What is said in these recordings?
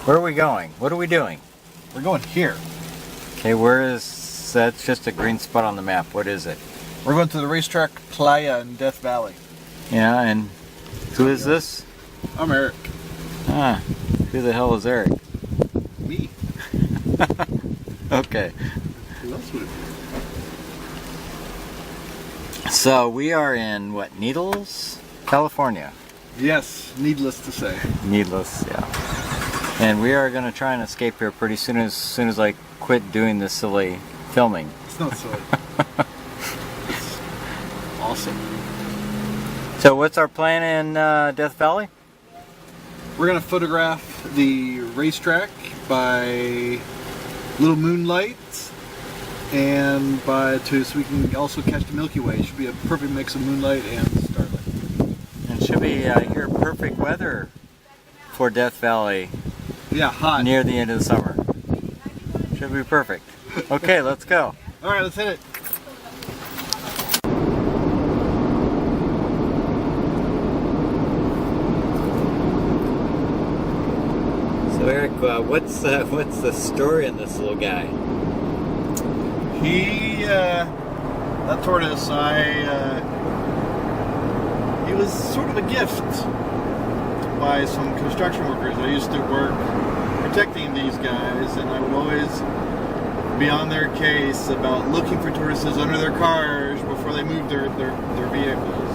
Where are we going? What are we doing? We're going here. Okay, where is... That's just a green spot on the map. What is it? We're going to the Racetrack Playa in Death Valley. Yeah, and who is this? I'm Eric. Ah, who the hell is Eric? Me. Okay. Who else would it be? So we are in, what, Needles, California? Yes, needless to say. Needless, yeah. And we are going to try and escape here pretty soon as I quit doing this silly filming. It's not silly. It's awesome. So what's our plan in Death Valley? We're going to photograph the racetrack by little moonlight and so we can also catch the Milky Way. It should be a perfect mix of moonlight and starlight. And should be here perfect weather for Death Valley. Yeah, hot. Near the end of the summer. Should be perfect. Okay, let's go. All right, let's hit it. So Eric, what's the story in this little guy? That tortoise, he was sort of a gift by some construction workers. I used to work protecting these guys, and I would always be on their case about looking for tortoises under their cars before they moved their vehicles.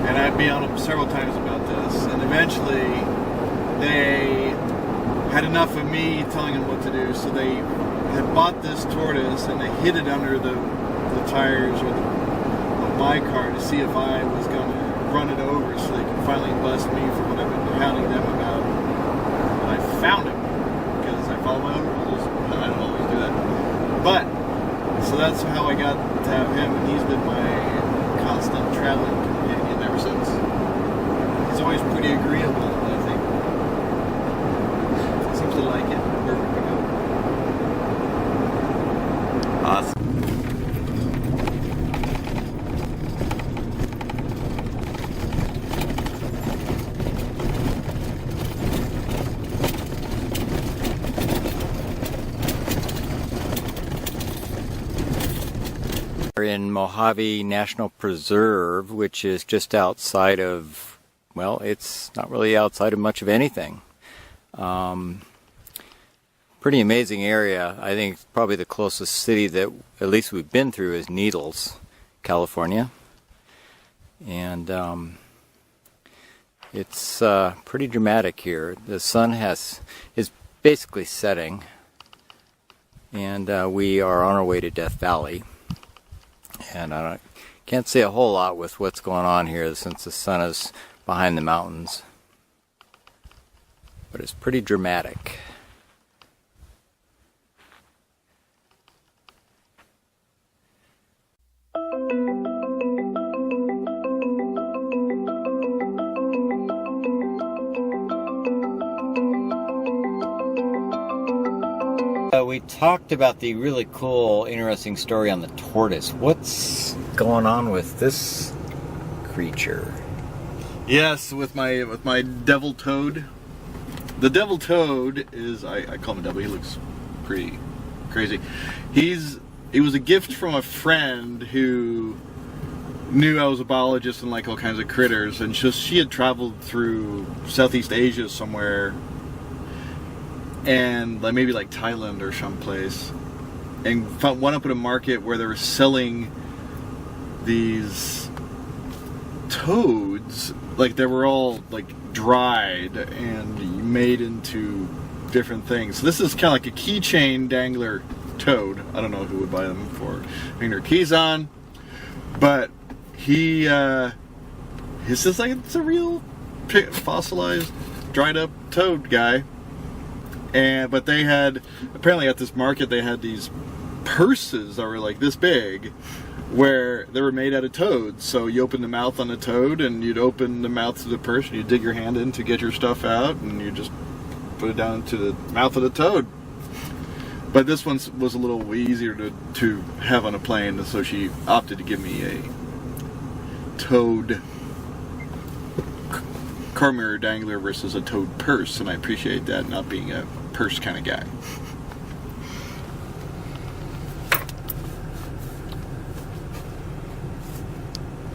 And I'd be on them several times about this, and eventually they had enough of me telling them what to do, so they had bought this tortoise and they hid it under the tires of my car to see if I was going to run it over, so they could finally bust me for what I've been hounding them about. And I found him because I follow my own rules. I don't always do that, but so that's how I got to have him, and he's been my constant traveling companion ever since. He's always pretty agreeable, I think. Seems to like it wherever we go. Awesome. We're in Mojave National Preserve, which is just outside of, well, it's not really outside of much of anything. Pretty amazing area. I think probably the closest city that at least we've been through is Needles, California. And it's pretty dramatic here. The sun is basically setting, and we are on our way to Death Valley. And I can't say a whole lot with what's going on here since the sun is behind the mountains. But it's pretty dramatic. We talked about the really cool, interesting story on the tortoise. What's going on with this creature? Yes, with my devil toad. The devil toad is, I call him a devil. He looks pretty crazy. He was a gift from a friend who knew I was a biologist and like all kinds of critters, and she had traveled through Southeast Asia somewhere, and maybe like Thailand or someplace, and wound up at a market where they were selling these toads, like they were all like dried and made into different things. So this is kind of like a keychain dangler toad. I don't know who would buy them for hanging their keys on, but he's just like, it's a real fossilized, dried up toad guy. But they had, apparently at this market, they had these purses that were like this big, where they were made out of toads. So you open the mouth on the toad, and you'd open the mouth of the purse, and you'd dig your hand in to get your stuff out, and you just put it down into the mouth of the toad. But this one was a little easier to have on a plane, so she opted to give me a toad core mirror dangler versus a towed purse, and I appreciate that, not being a purse kind of guy.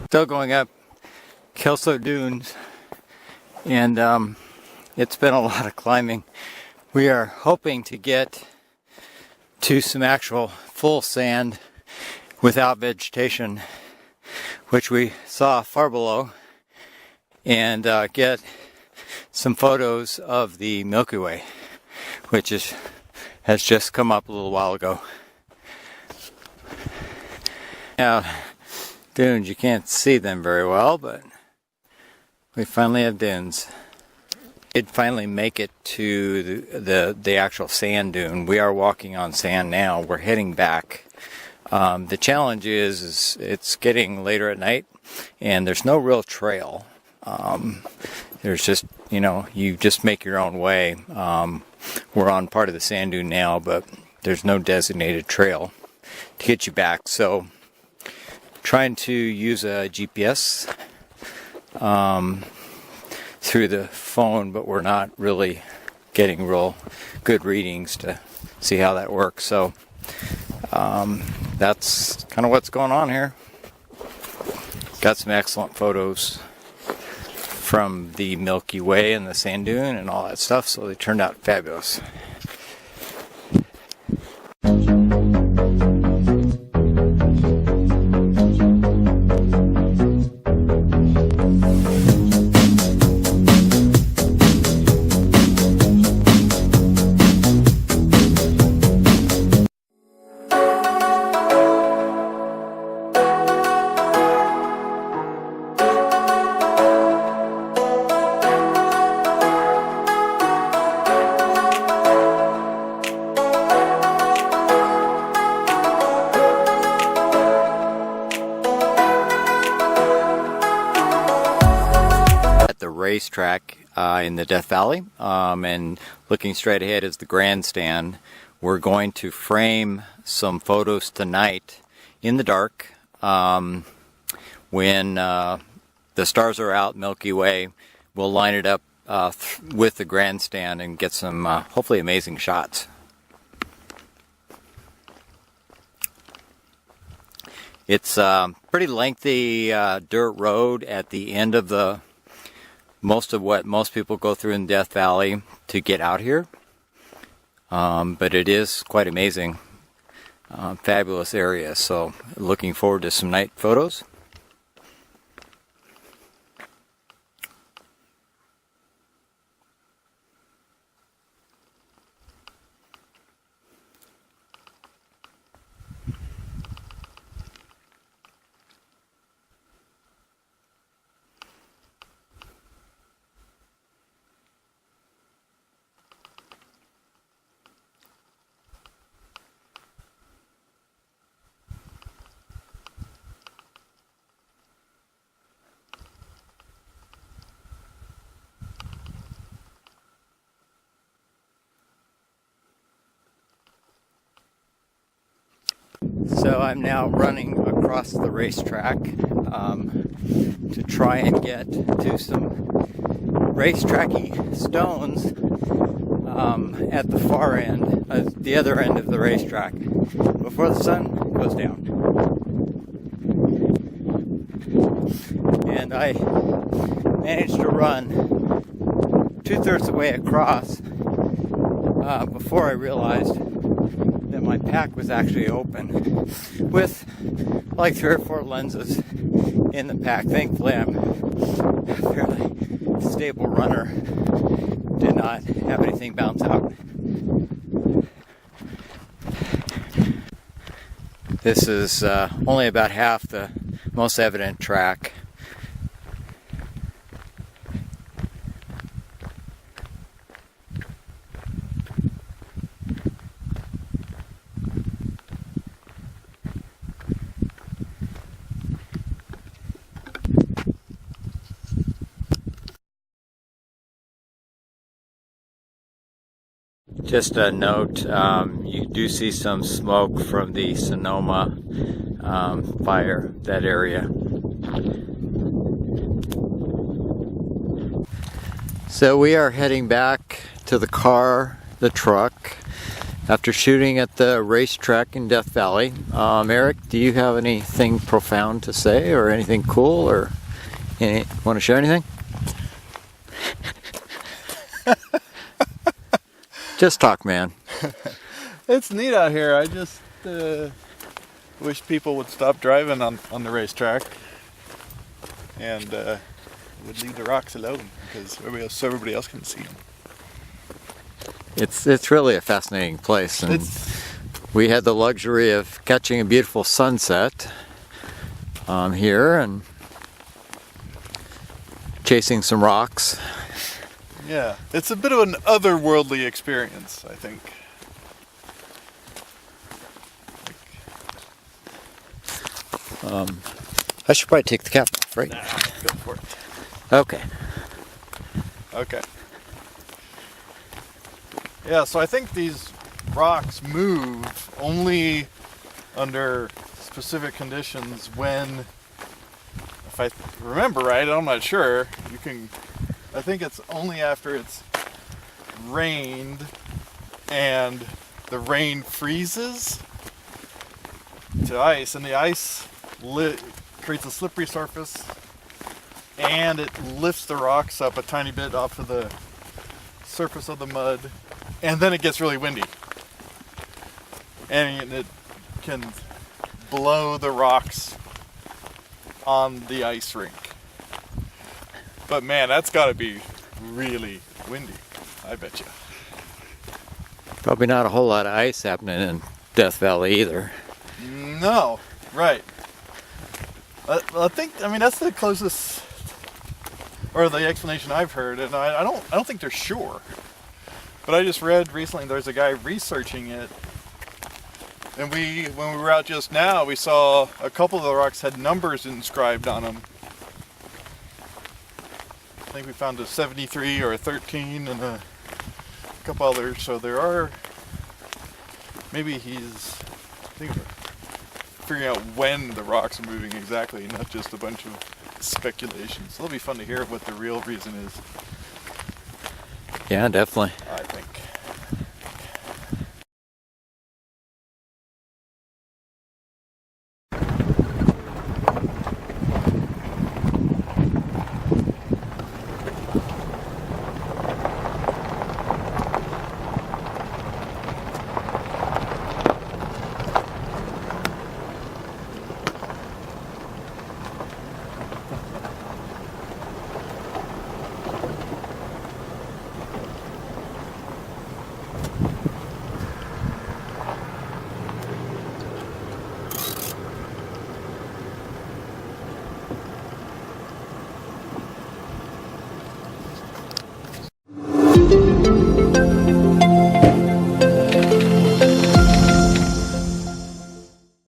Still going up Kelso Dunes, and it's been a lot of climbing. We are hoping to get to some actual full sand without vegetation, which we saw far below, and get some photos of the Milky Way, which has just come up a little while ago. Now, dunes, you can't see them very well, but we finally have dunes. Did finally make it to the actual sand dune. We are walking on sand now. We're heading back. The challenge is it's getting later at night, and there's no real trail. There's just, you just make your own way. We're on part of the sand dune now, but there's no designated trail to get you back. So, trying to use a GPS through the phone, but we're not really getting real good readings to see how that works. So that's kind of what's going on here. Got some excellent photos from the Milky Way and the sand dune and all that stuff, so they turned out fabulous. Racetrack in the Death Valley, and looking straight ahead is the grandstand. We're going to frame some photos tonight in the dark when the stars are out, Milky Way. We'll line it up with the grandstand and get some hopefully amazing shots. It's a pretty lengthy dirt road at the end of most of what most people go through in Death Valley to get out here. But it is quite amazing. Fabulous area. So looking forward to some night photos. So I'm now running across the racetrack to try and get to some racetracky stones at the far end, the other end of the racetrack, before the sun goes down. And I managed to run 2/3 the way across before I realized that my pack was actually open with like 3 or 4 lenses in the pack. Thankfully, I'm a fairly stable runner. Did not have anything bounce out. This is only about half the most evident track. Just a note, you do see some smoke from the Sonoma fire, that area. So we are heading back to the truck, after shooting at the racetrack in Death Valley. Eric, do you have anything profound to say, or anything cool, or want to share anything? Just talk, man. It's neat out here. I just wish people would stop driving on the racetrack and would leave the rocks alone, because everybody else can see them. It's really a fascinating place, and we had the luxury of catching a beautiful sunset here and chasing some rocks. Yeah, it's a bit of an otherworldly experience, I think. I should probably take the cap off, right? Nah, go for it. Okay. Okay. Yeah, so I think these rocks move only under specific conditions when, if I remember right, I'm not sure, I think it's only after it's rained and the rain freezes to ice, and the ice creates a slippery surface, and it lifts the rocks up a tiny bit off of the surface of the mud, and then it gets really windy, and it can blow the rocks on the ice rink. But man, that's got to be really windy, I bet you. Probably not a whole lot of ice happening in Death Valley either. No, right. I mean, that's the closest, or the explanation I've heard, and I don't think they're sure. But I just read recently there's a guy researching it, and when we were out just now, we saw a couple of the rocks had numbers inscribed on them. I think we found a 73 or a 13 and a couple others. So there are, maybe he's figuring out when the rocks are moving exactly, not just a bunch of speculation. So it'll be fun to hear what the real reason is. Yeah, definitely.